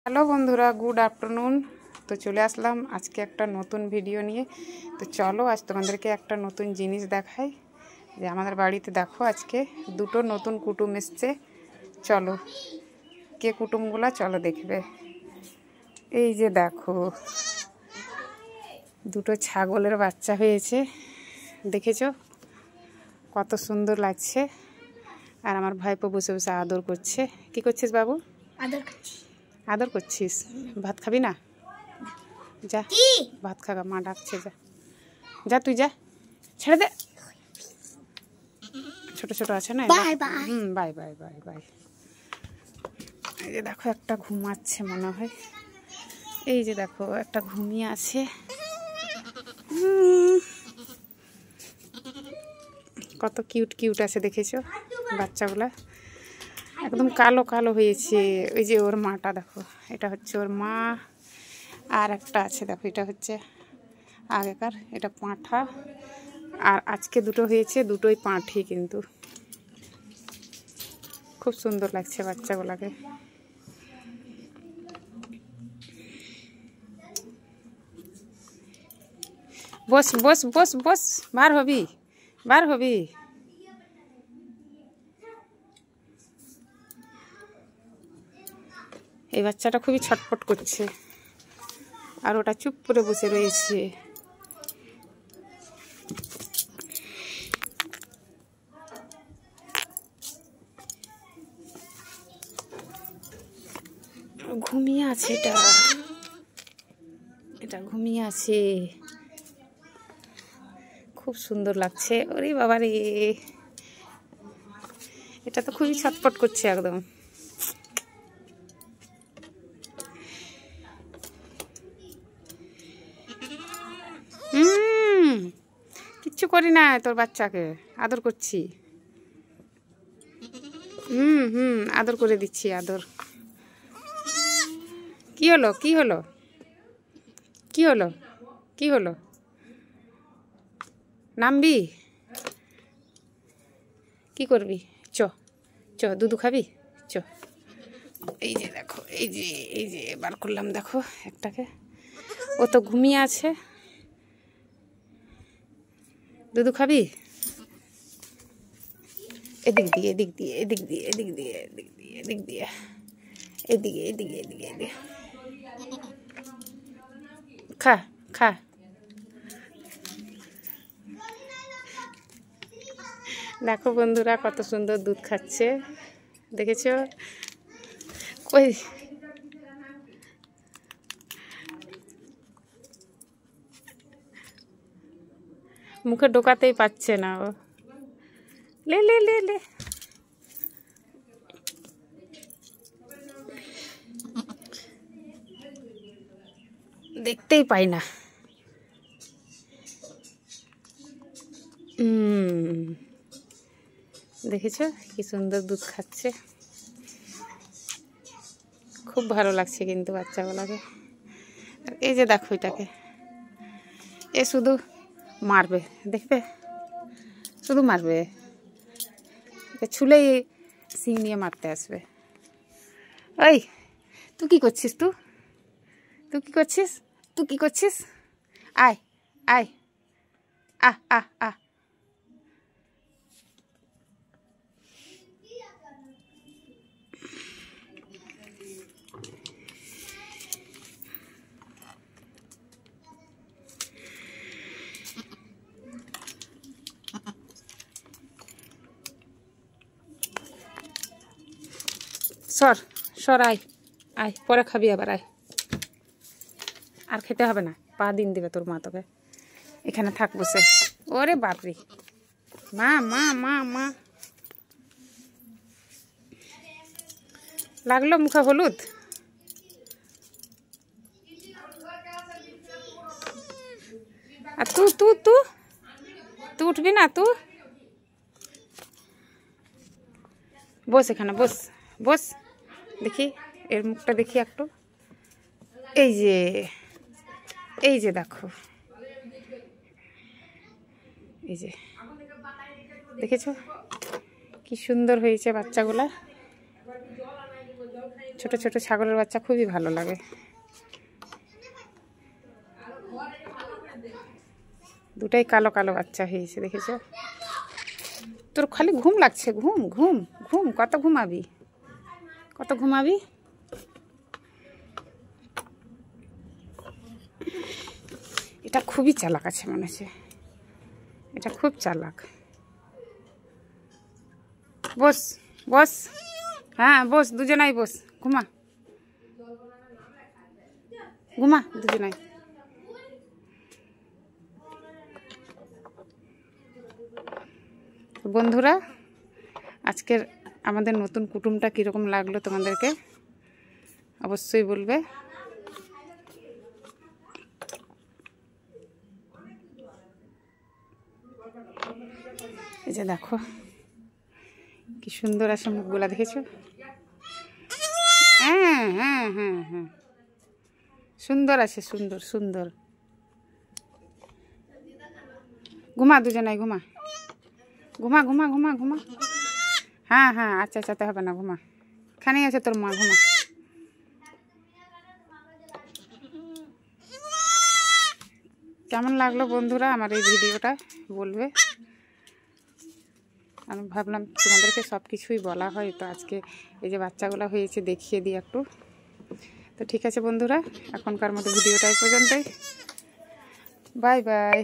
Hello বন্ধুরা, good afternoon. তো চলে আসলাম আজকে একটা নতুন ভিডিও নিয়ে। তো চলো আজ তোমাদেরকে একটা নতুন জিনিস দেখাই। যে আমাদের বাড়িতে দেখো আজকে দুটো নতুন কুটুম এসছে। চলো কে কুটুমগুলা চলো দেখবে। এই যে দেখো দুটো ছাগলের বাচ্চা হয়েছে, দেখেছো কত সুন্দর লাগছে। আর আমার ভাইপো বসে বসে আদর করছে। কি করছিস বাবু? আদর করছিস? ভাত খাবি না? যা ভাত খাগা, মা ডাকছে। যা যা তুই যা, ছেড়ে দে। ছোট ছোট আছে না। Bye bye bye bye. এই যে দেখো একটা ঘুমাচ্ছে মনে হয়। এই যে দেখো একটা ঘুমিয়ে আছে। কত কিউট কিউট আছে দেখেছো বাচ্চাগুলা, একদম কালো কালো হয়েছে। ওই যে ওর মাটা দেখো, এটা হচ্ছে ওর মা। আর একটা আছে দেখো, এটা হচ্ছে আগেকার, এটা পাঁঠা। আর আজকে দুটো হয়েছে, দুটোই পাঁঠি। কিন্তু খুব সুন্দর লাগছে বাচ্চাগুলাকে। বস বস বস বস, বার হবি বার হবি। এই বাচ্চাটা খুবই ছটফট করছে, আর ওটা চুপ করে বসে রয়েছে। ঘুমিয়ে আছে, এটা ঘুমিয়ে আছে। খুব সুন্দর লাগছে। ওরে বাবা রে, এটা তো খুবই ছটফট করছে একদম। কিচ্ছু করি না, তোর বাচ্চাকে আদর করছি। আদর করে দিচ্ছি, আদর। কি হলো কি হলো কি হলো কি হলো? নামবি? কি করবি? চ চ, দুধু খাবি? চ। এই যে দেখো, এই যে বার করলাম দেখো একটাকে। ও তো ঘুমিয়ে আছে। দুধু খাবি? এদিক দিয়ে এদিক দিয়ে এদিক দিয়ে এদিক দিয়ে এদিক দিয়ে এদিক দিয়ে এদিকে এদিকে এদিকে এদিকে খা খা। দেখো বন্ধুরা কত সুন্দর দুধ খাচ্ছে, দেখেছো? কই মুখে ঢোকাতেই পাচ্ছে না ও। লে লে লে লে। দেখতেই পাই না। দেখেছো কি সুন্দর দুধ খাচ্ছে। খুব ভালো লাগছে কিন্তু বাচ্চাগুলোকে। এই যে দেখো এটাকে, এ শুধু মারবে, দেখবে শুধু মারবে। ছুলেই সিং নিয়ে মারতে আসবে। ওই তুই কি করছিস? তুই কি করছিস? তুই কি করছিস? আয় আয়, আহ আহ আহ। সর সর, আয় আয়, পরে খাবি আবার, আয়। আর খেতে হবে না, পা দিন দিবে তোর মা তোকে। এখানে থাক বসে। ওরে বাপরে, মা মা মা মা। লাগলো মুখে হলুদ? আর তুই উঠবি না? বস এখানে, বস বস। দেখি এর মুখটা দেখি একটু। এই যে দেখো, এই যে দেখেছো কি সুন্দর হয়েছে বাচ্চাগুলা। ছোট ছোট ছাগলের বাচ্চা খুবই ভালো লাগে। দুটাই কালো কালো বাচ্চা হয়েছে, দেখেছো? তোর খালি ঘুম লাগছে, ঘুম ঘুম ঘুম। কত ঘুমাবি, কত ঘুমাবি? এটা খুবই চালাক আছে মনে হচ্ছে, এটা খুব চালাক। বস বস, হ্যাঁ বস, দুজনাই বস, ঘুমা ঘুমা দুজনাই। বন্ধুরা, আজকের আমাদের নতুন কুটুমটা কীরকম লাগলো তোমাদেরকে অবশ্যই বলবে। এই যে দেখো কি সুন্দর আছে মুখগুলা, দেখেছো? হ্যাঁ হ্যাঁ হ্যাঁ হ্যাঁ, সুন্দর আছে, সুন্দর সুন্দর। ঘুমা দুজনাই, ঘুমা ঘুমা ঘুমা ঘুমা ঘুমা। হ্যাঁ হ্যাঁ, আচ্ছা আচ্ছা, হবে না, ঘুমা। এখানেই আছে তোর মা, ঘুমা। কেমন লাগলো বন্ধুরা আমার এই ভিডিওটা বলবে। আমি ভাবলাম তোমাদেরকে সব কিছুই বলা হয়, তো আজকে এই যে বাচ্চাগুলো হয়েছে দেখিয়ে দিই একটু। তো ঠিক আছে বন্ধুরা, এখনকার মতো ভিডিওটা এই পর্যন্তই। Bye bye.